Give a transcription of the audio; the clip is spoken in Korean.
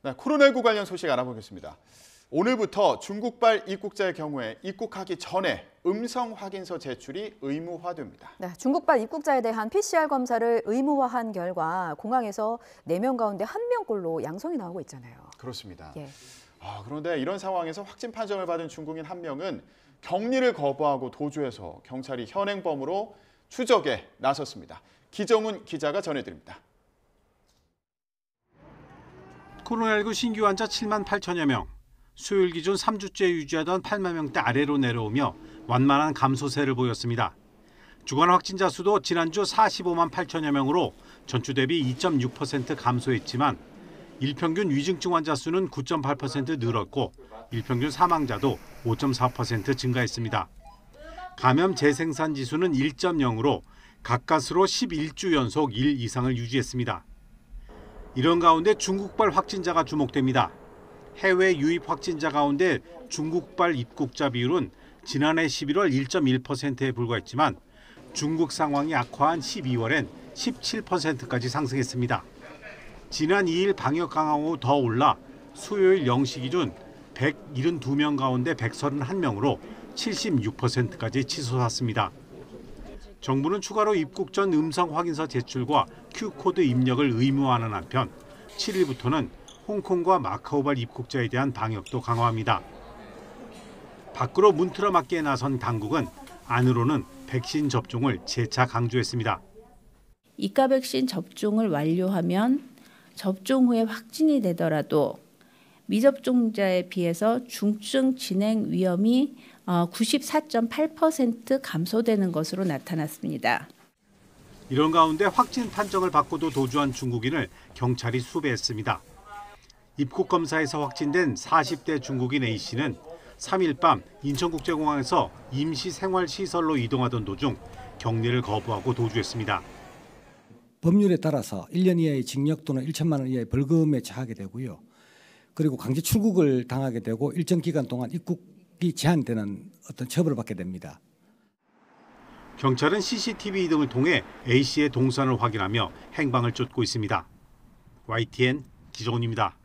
네, 코로나19 관련 소식 알아보겠습니다. 오늘부터 중국발 입국자의 경우에 입국하기 전에 음성 확인서 제출이 의무화됩니다. 네, 중국발 입국자에 대한 PCR 검사를 의무화한 결과 공항에서 4명 가운데 1명꼴로 양성이 나오고 있잖아요. 그렇습니다. 예. 그런데 이런 상황에서 확진 판정을 받은 중국인 1명은 격리를 거부하고 도주해서 경찰이 현행범으로 추적에 나섰습니다. 기정훈 기자가 전해드립니다. 코로나19 신규 환자 7만 8천여 명, 수요일 기준 3주째 유지하던 8만 명대 아래로 내려오며 완만한 감소세를 보였습니다. 주간 확진자 수도 지난주 45만 8천여 명으로 전주 대비 2.6% 감소했지만 일평균 위중증 환자 수는 9.8% 늘었고 일평균 사망자도 5.4% 증가했습니다. 감염 재생산 지수는 1.0으로 가까스로 11주 연속 1 이상을 유지했습니다. 이런 가운데 중국발 확진자가 주목됩니다. 해외 유입 확진자 가운데 중국발 입국자 비율은 지난해 11월 1.1%에 불과했지만 중국 상황이 악화한 12월엔 17%까지 상승했습니다. 지난 2일 방역 강화 후 더 올라 수요일 0시 기준 172명 가운데 131명으로 76%까지 치솟았습니다. 정부는 추가로 입국 전 음성 확인서 제출과 Q코드 입력을 의무화하는 한편 7일부터는 홍콩과 마카오발 입국자에 대한 방역도 강화합니다. 밖으로 문틀어 맞기에 나선 당국은 안으로는 백신 접종을 재차 강조했습니다. 이가 백신 접종을 완료하면 접종 후에 확진이 되더라도 미접종자에 비해서 중증 진행 위험이 94.8% 감소되는 것으로 나타났습니다. 이런 가운데 확진 판정을 받고도 도주한 중국인을 경찰이 수배했습니다. 입국 검사에서 확진된 40대 중국인 A씨는 3일 밤 인천국제공항에서 임시 생활시설로 이동하던 도중 격리를 거부하고 도주했습니다. 법률에 따라서 1년 이하의 징역 또는 1천만 원 이하의 벌금에 처하게 되고요. 그리고 강제 출국을 당하게 되고 일정 기간 동안 입국이 제한되는 어떤 처벌을 받게 됩니다. 경찰은 CCTV 등을 통해 A씨의 동선을 확인하며 행방을 쫓고 있습니다. YTN 기정훈입니다.